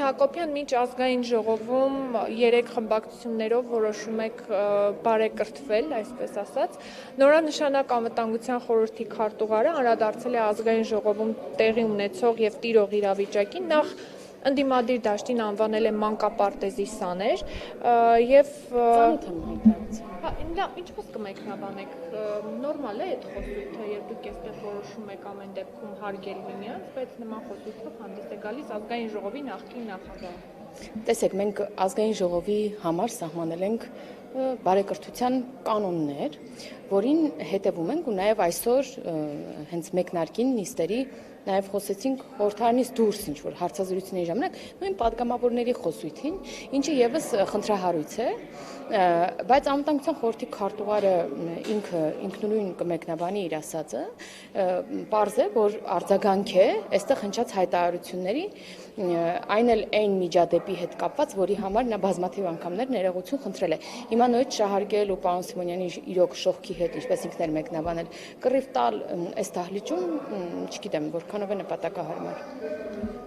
Հակոբյան, մինչ ազգային ժողովում 3 խմբակցություններով որոշում եք բարեկրթվել, այսպես ասած, նորանշանակ անվտանգության խորհրդի քարտուղարը անդրադարձել է ազգային ժողովում տեղի ունեցող եւ տիրող իրավիճակին, նախ ընդդիմադիր դաշտին անվանել է մանկապարտեզի սաներ եւ ինչպես կմեկնաբանեք, նորմալ է այդ խոսույթը, երբ դուք այստեղ որոշում եք ամեն դեպքում հարգել միմյանց, բայց նման խոսույթով հանդես է գալիս ազգային ժողովի նախկին նախագահը։ Տեսեք, մենք ազգային ժողովի համար սահմանել ենք բարեկրթության կանոններ, որին հետևում ենք ու նաև այսօր հենց մեկնարկին նիստերի նաև խոսեցինք խորհրդարանից դուրս ինչ-որ հարցազրույցների ժամանակ նույն պատգամավորների խոսույթին, ինչը եւս խնդրահարույց է, բայց անվտանգության խորհրդի քարտուղարը ինքնուրույն կմեկնաբանի իր ասածը, պարզ է, որ արձագանք է այստեղ հնչած հայտարարությունների, այն էլ այն միջադեպի հետ կապված, որի համար նա բազմաթիվ անգամներ ներողություն խնդրել է։ Հիմա նույնիսկ շահարկել ու պարոն Սիմոնյանի իրոք շողքի հետ, ինչպես ինքն էլ մեկնաբանել, կռիվ տալ այս դահլիճում, չգիտեմ, որքանով է նպատակահարմար։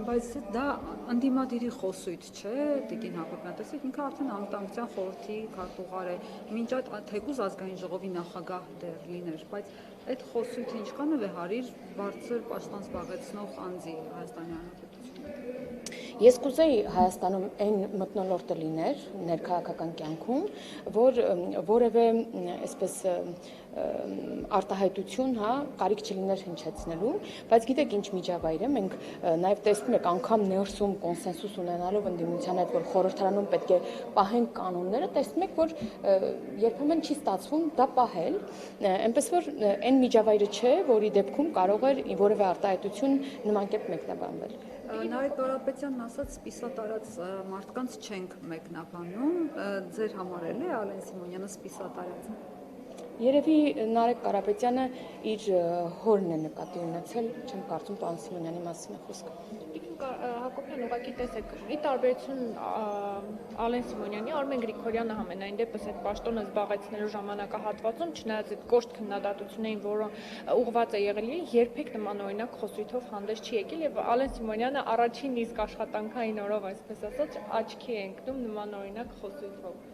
Բայց դա ընդդիմադիրի խոսույթ չէ, Տիկին Հակոբյան, տեսեք, ինքը արդեն անվտանգության խորհրդի քարտուղար է, մինչ այդ թեկուզ ազգային ժողովի նախագահ դեռ լիներ, բայց այդ խոսույթը ինչքանով է հարիր բարձր պաշտոն զբաղեցնող անձի Հայաստանի Հանրապետությունում։ Ես կուզեի Հայաստանում այն մթնոլորտը լիներ ներքաղաքական կյանքում, որ որևէ այսպես արտահայտություն, կարիք չլիներ հնչեցնելու, բայց գիտեք ինչ միջավայր է, մենք նաև տեսնում ենք անգամ ներսում կոնսենսուս ունենալով ընդդիմության հետ, որ խորհրդարանում պետք է պահենք կանոնները, տեսնում եք, որ երբեմն չի ստացվում դա պահել, այնպես որ այն միջավայրը չէ, որի դեպքում կարող էր որևէ արտահայտություն նման կերպ մեկնաբանվել։ Նարեկ Կարապետյանն ասաց, սպիսատարած մարդկանց չենք մեկնաբանում, ձեր համար էլ է Ալեն Սիմոնյանը սպիսատարած։ Երևի Նարեկ Կարապետյանը իր հորն է նկատի ունեցել, չեմ կարծում պարոն Սիմոնյանի մասին է խոսքը։ Հակոբյան, ուղղակի տեսեք, ի տարբերություն Ալեն Սիմոնյանի, Արմեն Գրիգորյանը համենայն դեպս այդ պաշտոնը զբաղեցնելու ժամանակահատվածում, չնայած այդ կոշտ քննադատություններին, որը ուղղված է եղել, երբեք նմանօրինակ խոսույթով հանդես չի եկել եւ Ալեն Սիմոնյանը առաջին իսկ աշխատանքային օրով, այսպես ասած, աչքի է ընկնում նմանօրինակ խոսույթով։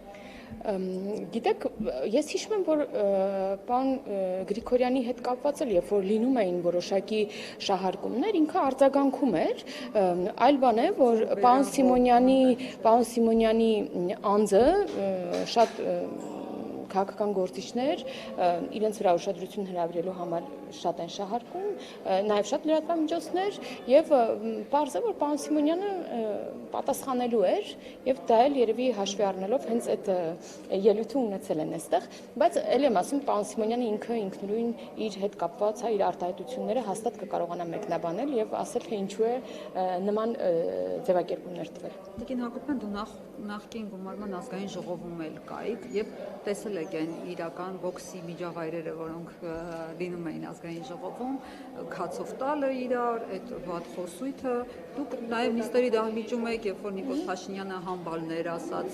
Գիտեք, ես հիշում եմ, որ պարոն Գրիգորյանի հետ կապված էլ երբ որ լինում էին որոշակի շահարկումներ, ինքը արձագանքում էր, այլ բան է, որ պարոն Սիմոնյանի անձը շատ քաղաքական գործիչներ իրենց վրա ուշադրություն հրավիրելու համար շատ են շահարկում, նաև շատ լրատվամիջոցներ եւ պարզ է, որ պարոն Սիմոնյանը պատասխանելու էր եւ դա էլ երևի հաշվի առնելով հենց այդ ելույթը ունեցել են այստեղ, բայց ել եմ ասում, պարոն Սիմոնյանը ինքը ինքնուրույն իր հետ կապված իր արտահայտությունները հաստատ կկարողանա մեկնաբանել եւ ասել թե ինչու է նման ձևակերպումներ տվել։ Տիկին Հակոբյան, դու նախկին գումարման ազգային ժողովում էլ կայիք եւ տեսել եք այն իրական բոքսի միջավայրերը, որոնք լինում էին ազգային ժողովում, քացով տալը իրար, այդ վատ խոսույթը, դուք նաև նիստերի դահլիճում եք, երբ որ Նիկոլ Փաշինյանը համբալներ ասաց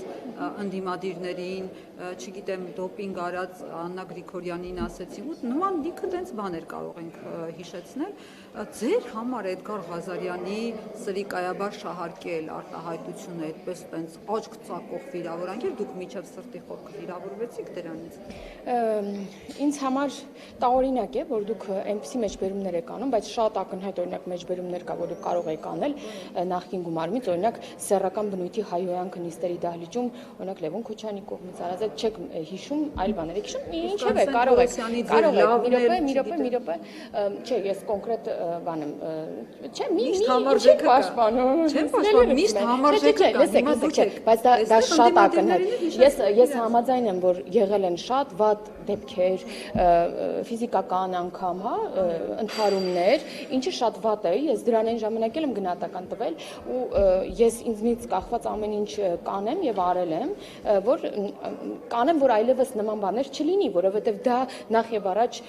ընդդիմադիրներին, չգիտեմ, դոպինգ արած Աննա Գրիգորյանին ասեցին, ու նման լիքը տենց բաներ կարող ենք հիշեցնել, ձեր համար Էդգար Ղազարյանի սրիկայաբար շահարկել արտահայտությունը այդպես տենց աչք ծակող վիրավորանքեր, դուք միջև սրտի խորքը վիրավորվեցիք դրանից։ Ինձ համար տարօրինակ է, որ դուք այնպիսի մեջբերումներ եք անում, բայց շատ ակնհայտ օրինակ մեջբերումներ կա, որ դուք կարող եք անել նախկին գումարումից, օրինակ սեռական բնույթի հայհոյանքը նիստերի դահլիճում, օրինակ Լևոն Քոչարյանի կողմից արած, չեք հիշում այլ բաներ եք հիշում, ինչև է, կարող եք, մի րոպե, չէ, ես կոնկրետ բան եմ, չէ, մի պաշտպանում, միշտ համարժեք կա, բայց դա շատ ակնհայտ, ես համաձայն եմ, որ եղել են շատ վատ դեպքեր, ֆիզիկական անգամ, ընդհարումներ, ինչը շատ վատ է, ես դրան այն ժամանակ եմ գնահատական տվել ու ես ինձնից կախված ամեն ինչ կանեմ եւ արել եմ, որ կանեմ, որ այլևս նման բաներ չլինի, որովհետեւ դա նախ եւ առաջ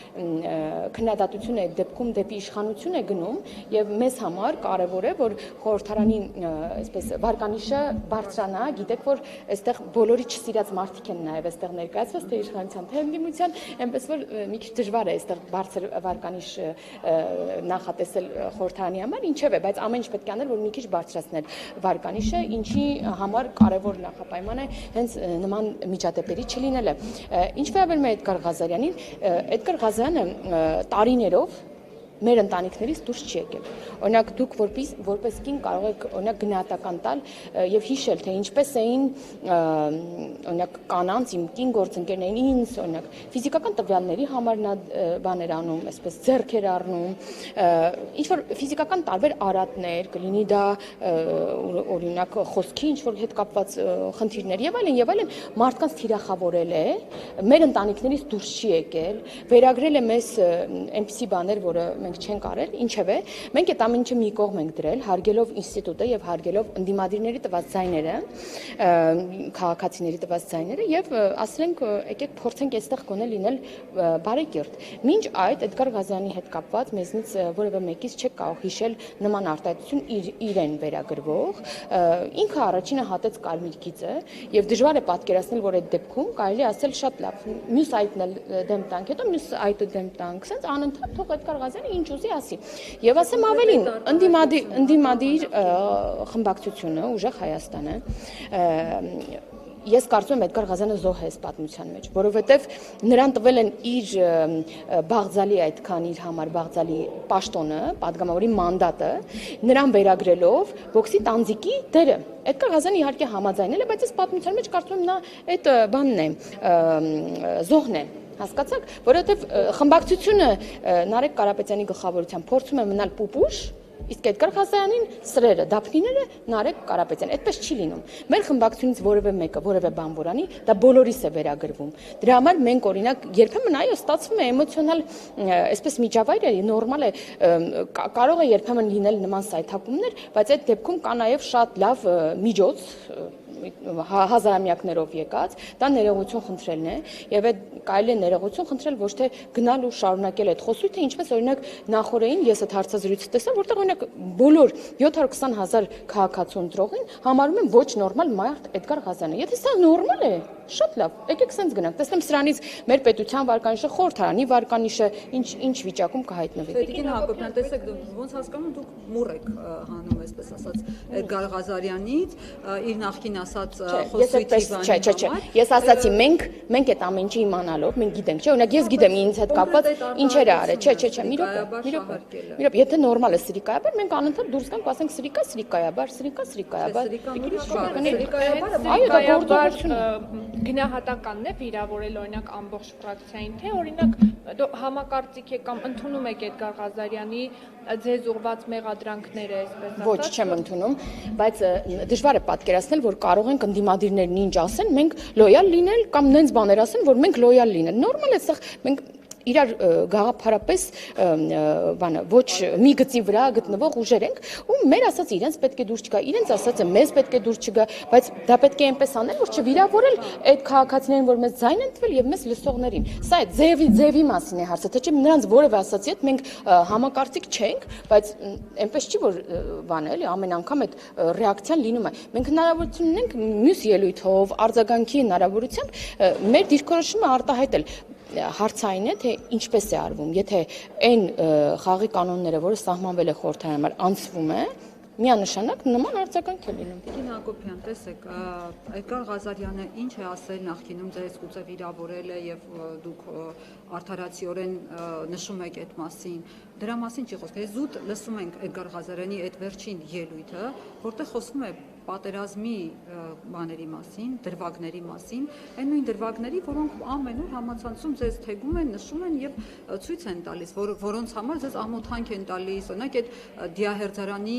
քննադատություն է դեպքում դեպի իշխանություն է գնում եւ մեզ համար կարեւոր է, որ խորհրդարանի այսպես վարկանիշը բարձրանա, գիտեք, որ այստեղ բոլորի չսիրած մարդիկ են նաեւ այստեղ ներկայացված, թե իշխանության, թե ընդդիմության բնավորության, այնպես որ մի քիչ դժվար է այստեղ բարձր վարկանիշ նախատեսել խորհրդարանի համար, ինչև է, բայց ամեն ինչ պետք է անել, որ մի քիչ բարձրացնել վարկանիշը, ինչի համար կարևոր նախապայման է հենց նման միջադեպերի չլինելը։ Ինչ վերաբերում է Էդգար Ղազարյանին, Էդգար Ղազարյանը տարիներով մեր ընտանիքներից դուրս չի եկել։ Օրինակ դուք որպես կին կարող եք օրինակ գնահատական տալ եւ հիշել, թե ինչպես էին օրինակ կանանց իմ կին գործընկերներին ինձ օրինակ ֆիզիկական տվյալների համար նա բաներ անում, այսպես ձեռքեր առնում, ինչ որ ֆիզիկական տարբեր արատներ, կլինի դա օրինակ խոսքի ինչ որ հետ կապված խնդիրներ եւ այլն, մարդկանց թիրախավորել է, մեր ընտանիքներից դուրս չի եկել, վերագրել է մեզ այնպիսի բաներ, որը չենք արել, ինչև է, մենք այդ ամեն ինչը մի կողմ ենք դրել, հարգելով ինստիտուտը եւ հարգելով ընդդիմադիրների տված ձայները, քաղաքացիների տված ձայները եւ ասել ենք եկեք փորձենք այստեղ գոնե լինել բարեկիրթ։ Մինչ այդ Էդգար Ղազարյանի հետ կապված մեզնից որևէ մեկից չեք կարող հիշել նման արտահայտություն իրեն վերագրվող, ինքը առաջինը հատեց կարմիր գիծը եւ դժվար է պատկերացնել, որ այդ դեպքում կարելի ասել շատ լավ, մյուս այդն էլ դեմ տանք, հետո մյուս այդը դեմ տանք, ասենց անընդհատ թող Էդգար Ղազարյանը ինչ ուզի ասի։ Եվ ասեմ ավելին, ընդդիմադիր խմբակցությունը, Ուժեղ Հայաստանը, ես կարծում եմ Էդգար Ղազարյանը զոհ է պատմության մեջ, որովհետև նրան տվել են իր Բաղձալի այդքան իր համար Բաղձալի պաշտոնը, падգամավորի մանդատը, նրան վերագրելով Բոքսի տանձիկի դերը։ Էդգար Ղազարյանը իհարկե համաձայնել է, բայց այս պատմության մեջ կարծում եմ նա այդ բանն է, զոհն է։ Հասկացաք, որովհետև խմբակցությունը Նարեկ Կարապետյանի գլխավորությամբ փորձում է մնալ պուպուշ, իսկ Էդգար Ղազարյանին սրերը, դափնիները Նարեկ Կարապետյան, այդպես չի լինում։ Մեր խմբակցությունից որևէ մեկը, որևէ բան որանի, դա բոլորիս է վերագրվում։ Դրա համար մենք օրինակ երբեմն այո, ստացվում է էմոցիոնալ, այսպես միջավայր է, նորմալ է, կարող է երբեմն լինել նման սայթակումներ, բայց այդ դեպքում կա նաև շատ լավ միջոց հազարամյակներով եկած, դա ներողություն խնդրելն է եւ այդ կարելի է ներողություն խնդրել ոչ թե գնալ ու շարունակել այդ խոսույթը, ինչպես օրինակ նախորդին ես այդ հարցազրույցը տեսա, որտեղ օրինակ բոլոր 720,000 քաղաքացու ընտրողին համարում են ոչ նորմալ մարդ Էդգար Ղազարյանը։ Եթե սա նորմալ է, շատ լավ, եկեք սենց գնանք, տեսնեմ սրանից մեր պետության վարկանիշը, խորհրդարանի վարկանիշը ինչ վիճակում կհայտնվի։ Տիկին Հակոբյան, տեսեք, ոնց հասկանում դուք մուռ եք հանում, այսպես ասած, Էդգար Ղազարյանից, իր նախկին ասած խոսույթի բանի համար։ Ես ասացի, մենք այդ ամեն ինչը իմանալով, մենք գիտենք, չէ՞, օրինակ ես գիտեմ ինձ հետ կապված ինչեր է արել, չէ, մի րոպե, եթե նորմալ է սրիկայաբար, մենք անընդհատ դուրս գանք, ասենք սրիկայաբար, այո, դա գործողություն է։ Գնահատականն է վիրավորել օրինակ ամբողջ ֆրակցիային, թե օրինակ համակարծիք եք կամ ընդունում եք Էդգար Ղազարյանի ձեզ ուղված մեղադրանքները, այսպես ասած։ Ոչ, չեմ ընդունում, բայց դժվար է պատկերացնել, որ կարող ենք ընդդիմադիրներն ինչ ասեն, մենք լոյալ լինել կամ նենց բաներ ասեն, որ մենք լոյալ լինել։ Նորմալ է, սա մենք իրար գաղափարապես բանը ոչ մի գծի վրա գտնվող ուժեր ենք ու մեր ասած իրենց պետք է դուրս չգա, իրենց ասածը մեզ պետք է դուրս չգա, բայց դա պետք է այնպես անել, որ չվիրավորել այդ քաղաքացիներին, որ մեզ ձայն են տվել եւ մեզ լսողներին։ Սա է ձևի մասին է հարցը, թե չէ նրանց որևէ ասացի հետ մենք համակարծիք չենք, բայց այնպես չի որ բանը էլի ամեն անգամ այդ ռեակցիան լինում է։ Մենք հնարավորություն ունենք մյուս ելույթով, արձագանքի հնարավորությամբ մեր դիրքորոշումը արտահայտել։ Հարցը այն է, թե ինչպես է արվում, եթե այն խաղի կանոնները, որը սահմանվել է խորհրդարանի համար, անցվում է, միանշանակ նման արձագանք է լինում։ Տիկին Հակոբյան, տեսեք, Էդգար Ղազարյանը ինչ է ասել նախկինում, ձեզ գուցե վիրավորել է եւ դուք արդարացիորեն նշում եք այդ մասին, դրա մասին չի խոսք։ Ես զուտ լսում ենք Էդգար Ղազարյանի այդ վերջին ելույթը, որտեղ խոսվում է պատերազմի բաների մասին, դրվագների մասին, այն նույն դրվագների, որոնք ամենուր համացանցում ձեզ թեգում են, նշում են եւ ցույց են տալիս, որոնց համար ձեզ ամոթանք են տալիս, օրինակ այդ դիահերձարանի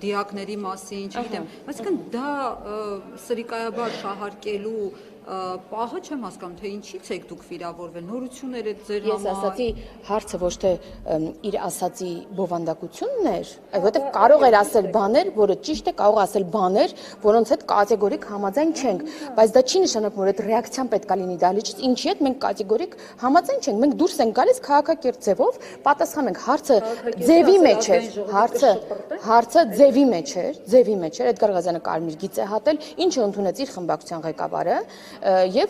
դիակների մասին, չգիտեմ, այսինքն դա սրիկայաբար շահարկելու պահը չեմ հասկանում, թե ինչից եք դուք վիրավորվել, նորություններ եք ձեր համար։ Ես ասացի հարցը ոչ թե իր ասացի բովանդակությունն էր, որովհետև կարող էր ասել բաներ, որը ճիշտ է, կարող է ասել բաներ, որոնց հետ կատեգորիկ համաձայն չենք, բայց դա չի նշանակում, որ այդ ռեակցիան պետք է լինի դալիճից, ինչի հետ մենք կատեգորիկ համաձայն չենք, մենք դուրս ենք գալիս քաղաքակիրթ ձևով, պատասխանում ենք, հարցը ձևի մեջ էր, հարցը ձևի մեջ էր, Էդգար Ղազարյանը կարմիր գիծ է հատել, ինչը ընդունեց իր խմբակցության ղեկավարը, եւ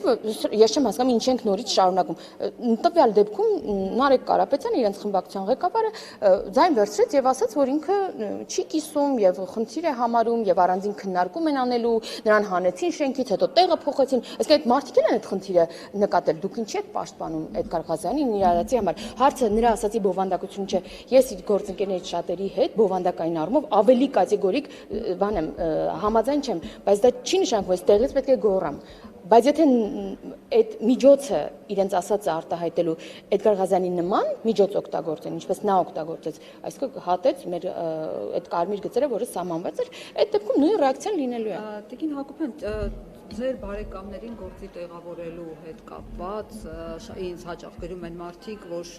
ես չեմ հասկանում ինչ ենք նորից շարունակում։ Տվյալ դեպքում Նարեկ Կարապետյանը իրենց խմբակցության ղեկավարը ձայն վերցրեց եւ ասաց, որ ինքը չի կիսում եւ խնդիր է համարում եւ առանձին քննարկում են անելու, նրան հանեցին շենքից, հետո տեղը փոխեցին։ Իսկ այդ մարդիկ են այդ խնդիրը նկատել։ Դուք ինչի եք պաշտպանում Էդգար Ղազյանին իր արածի համար։ Հարցը նրա ասացի բովանդակություն չէ։ Ես իր գործընկերներից շատերի հետ բովանդակային առումով ավելի կատեգորիկ բան եմ, համաձայն չեմ, բայց դա չի նշանակում, որ տեղից պետք է գոռամ։ Բայց եթե այդ միջոցը իրենց ասածը արտահայտելու Էդգար Ղազյանի նման միջոց օգտագործեն, ինչպես նա օգտագործեց, այսինքն հատեց մեր այդ կարմիր գծերը, որը սահմանված էր, այդ դեպքում նույն ռեակցիան լինելու է։ Տիկին Հակոբյան, ձեր բարեկամներին գործի տեղավորելու հետ կապված ինձ հաճախ գրում են մարդիկ, որ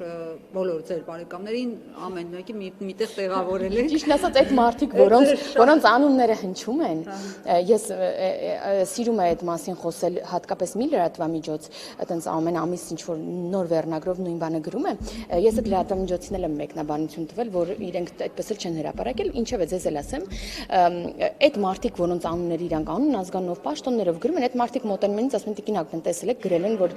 բոլոր ձեր բարեկամներին ամեն մեկի միտեղ տեղավորել եք։ Ճիշտ ասած, այդ մարդիկ, որոնց անունները հնչում են, ես սիրում եմ այդ մասին խոսել, հատկապես մի լրատվամիջոց, այտենց ամեն ամիս ինչ որ նոր վերնագրով նույն բանը գրում եմ, ես այդ լրատվամիջոցին էլ եմ մեկնաբանություն տվել, որ իրենք այդպես էլ չեն հրապարակել, ինչևէ ձեզ էլ ասեմ, այդ մարդիկ, որոնց անունները իրանք անուն, ազգանով, պաշտոններով գրում են, այդ մարդիկ մոտենում են ինձ, ասում են տիկին Հակոբյան, տեսել եք, գրել են, որ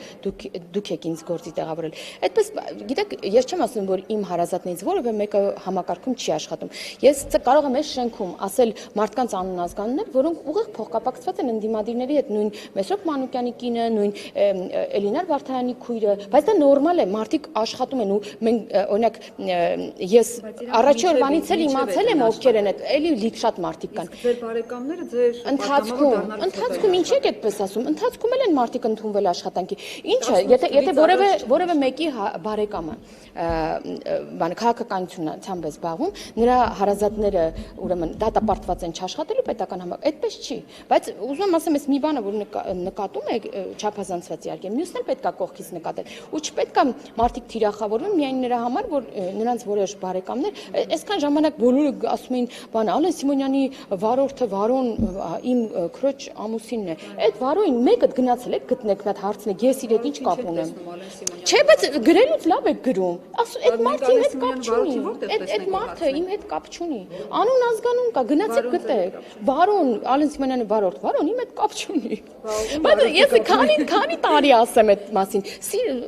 դուք եք ինձ գործի տեղավորել։ Այդպես, գիտեք, ես չեմ ասում, որ իմ հարազատներից որևէ մեկը համակարգում չի աշխատում։ Ես կարող եմ այս շենքում ասել մարդկանց անուն ազգանուններ, որոնք ուղիղ փոխկապակցված են ընդդիմադիրների հետ, նույն Մեսրոպ Մանուկյանի կինը, նույն Էլինար Վարդանյանի քույրը, բայց դա նորմալ է, մարդիկ աշխատում են ու մենք օրինակ ես առաջի օրվանից էլ իմացել եմ ովքեր են այդ, էլի լիք շատ մարդիկ կան։ Ձեր բարեկամները ձեր Ընթացքում ինչ եք այդպես ասում, ընթացքում էլ են մարդիկ ընդունվել աշխատանքի։ Ինչը, եթե որևէ մեկի բարեկամը բան քաղաքականությունությամբ է զբաղվում, նրա հարազատները ուրեմն դատապարտված են չաշխատելու պետական համակ, այդպես չի։ Բայց ուզում եմ ասեմ, այս մի բանը, որ նկատում եք, չափազանցված իհարկե, մյուսն էլ պետք է կողքից նկատել։ Ու չպետք է մարդիկ թիրախավորվեն միայն նրա համար, որ նրանց որոշ բարեկամներ, այսքան ժամանակ բոլորը ասում էին, բան Ալեն Սիմոնյանի վարորդը Վարոն իմ քրոջ ամուսինն է։ Այդ Վարոին մեկը գնացել եք գտնեք, նա հարցնեք, ես իր հետ ինչ կապ ունեմ։ Չէ, բայց գրելուց լավ եք գրում։ Ասում այդ մարդի հետ կապ չունի։ Այդ մարդը իմ հետ կապ չունի։ Անուն ազգանուն կա, գնացեք գտեք։ Վարոն, Ալեն Սիմոնյանի վարորդ, Վարոն իմ հետ կապ չունի։ Բայց ես քանի տարի ասեմ այդ մասին։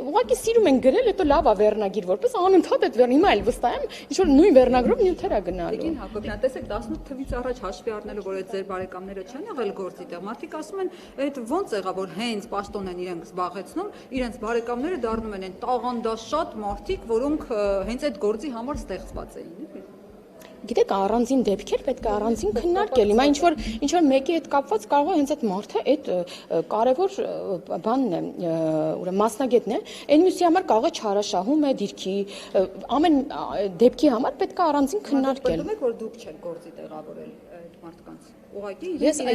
Ուղղակի սիրում են գրել, հետո լավ է վերնագիր, որպես անընդհատ այդ հիմա էլ վստահ եմ, ինչ որ նույն վերնագրով նյութեր է գնալու։ Տիկին Հակոբյան, տեսեք 18 թվից առաջ հաշվի առնելով, որ այդ ձեր բարեկամները չեն եղել գործի տեղ, մարդիկ ասում են, այդ ոնց եղավ, որ հենց պաշտոն են իրենք զբաղեցնում, իրենց բարեկամները դառնում են տաղանդաշատ մարդիկ, որոնք հենց այդ գործի համար ստեղծված էին։ Գիտեք, առանձին դեպքեր պետք է առանձին քննարկել։ Հիմա ինչ որ մեկի հետ կապված կարող է հենց այդ մարդը այդ կարևոր բանն է, ուրեմն մասնագետն է, այն մյուսի համար կարող է չարաշահում է դիրքի, ամեն դեպքի համար պետք է առանձին քննարկել։ Պատմում եք, որ դուք չեք գործի տեղավորել այդ մարդկանց։ Ուղղակի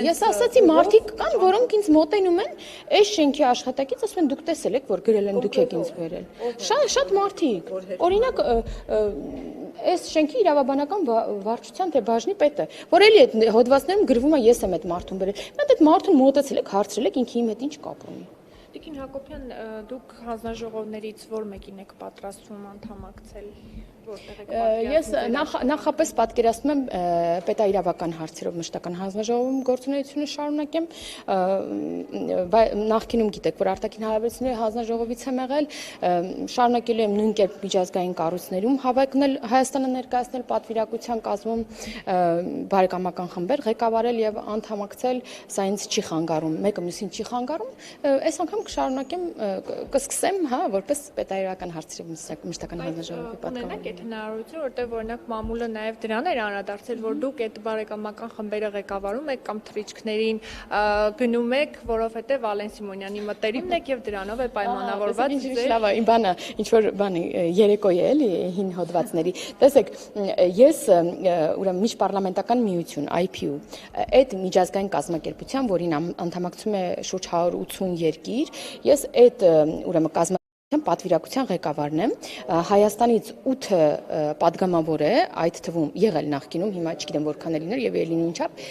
ես ասացի մարդիկ կան, որոնք ինձ մոտենում են, այս շենքի աշխատակից ասում են դուք տեսել եք, որ գրել են դուք եք ինձ բերել։ Շատ մարդիկ։ Օրինակ այս շենքի իրավաբանական վարչության թե բաժնի պետը, որ էլի այդ հոդվածներում գրվում է ես եմ այդ մարդուն բերել։ Մենք այդ մարդուն մոտեցել եք, հարցրել եք ինքը իմ հետ ինչ կապ ունի։ Տիկին Հակոբյան, դուք հանձնաժողովներից որ մեկին եք պատրաստվում անդամակցել, որտեղ եք պատկերացնում։ Ես նախապես պատկերացնում եմ պետաիրավական հարցերով մշտական հանձնաժողովում գործունեությունը շարունակեմ, նախկինում գիտեք, որ արտաքին հարաբերությունների հանձնաժողովից եմ եղել, շարունակելու եմ նույն կերպ միջազգային կառույցներում հավակնել Հայաստանը ներկայացնել պատվիրակության կազմում բարեկամական խմբեր ղեկավարել եւ անդամակցել, սա ինձ չի խանգարում, մեկը մյուսին չի խանգարում, այս անգամ կշարունակեմ, կսկսեմ, հա, որպես պետաիրական հարցերով մշտական հանձնաժողովի պատգամավոր։ Այդ հնարավորություն, որտեղ օրինակ մամուլը նաև դրան էր անդրադարձել, որ դուք այդ բարեկամական խմբերը ղեկավարում եք կամ թռիչքներին գնում եք, որովհետև Ալեն Սիմոնյանի մտերիմն եք եւ դրանով է պայմանավորված։ Ինչ լավ է, բանը, ինչ որ բանը երեկո է էլի հին հոդվածների։ Տեսեք, ես ուրեմն միջպառլամենտական միություն IPU, այդ միջազգային կազմակերպության, որին անդամակցում է շուրջ 180 երկիր, ես այդ ուրեմն պատվիրակության ղեկավարն եմ, Հայաստանից 8 պատգամավոր է, այդ թվում եղել նախկինում, հիմա չգիտեմ որքան է լինել եւ ելին ինչապ,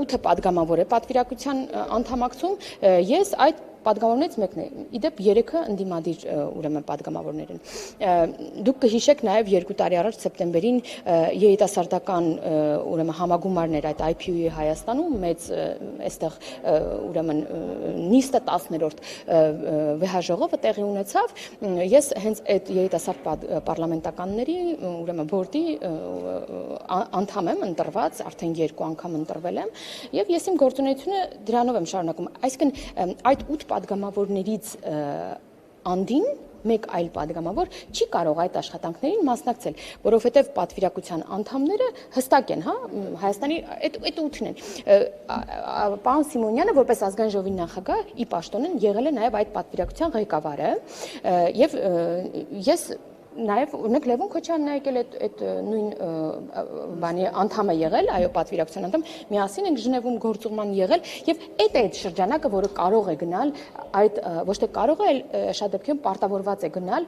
8 պատգամավոր է պատվիրակության անդամակցում, ես այդ պատգամավորներից մեկն է։ Իդեպ 3-ը ընդդիմադիր ուրեմն պատգամավորներ են։ Դուք կհիշեք նաև 2 տարի առաջ սեպտեմբերին երիտասարդական ուրեմն համագումարներ այդ IPU-ի Հայաստանում մեծ այստեղ ուրեմն նիստը 10-րդ վեհաժողովը տեղի ունեցավ։ Ես հենց այդ երիտասարդ պարլամենտականների ուրեմն բորդի անդամ եմ ընտրված, արդեն 2 անգամ ընտրվել եմ, եւ ես իմ գործունեությունը դրանով եմ շարունակում։ Այսինքն այդ 8 պատգամավորներից անդին մեկ այլ պատգամավոր չի կարող այդ աշխատանքներին մասնակցել, որովհետև պատվիրակության անդամները հստակ են, հա, Հայաստանի այդ 8-ն են։ Պարոն Սիմոնյանը որպես ազգային ժողովի նախագահ ի պաշտոնեն եղել է նաև այդ պատվիրակության ղեկավարը, եւ ես նաև օրինակ Լևոն Քոչյանն է եկել այդ նույն բանի անդամ է եղել, այո, պատվիրակության անդամ, միասին ենք Ժնևում գործուղման եղել եւ այդ շրջանակը, որը կարող է գնալ այդ ոչ թե կարող է, այլ շատ դեպքերում պարտավորված է գնալ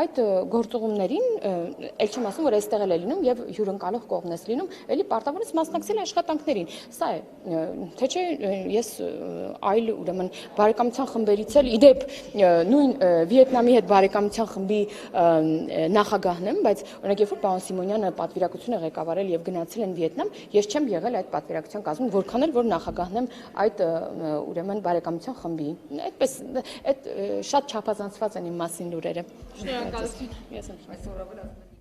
այդ գործուղումներին, ել չեմ ասում, որ այստեղ էլ է լինում եւ հյուրընկալող կողմն է լինում, էլի պարտավորից մասնակցել աշխատանքներին։ Սա է, թե չէ ես այլ ուրեմն բարեկամության խմբերից էլ իդեպ նույն Վիետնամի հետ բարեկամության խմբի նախագահն եմ, բայց օրինակ երբ որ պարոն Սիմոնյանը պատվիրակությունը ղեկավարել եւ գնացել են Վիետնամ, ես չեմ եղել այդ պատվիրակության կազմում, որքան էլ որ նախագահն եմ այդ ուրեմն բարեկամության խմբի։ Այդպես այդ շատ չափազանցված են իմ մասին լուրերը։ Շնորհակալություն։ Ես եմ։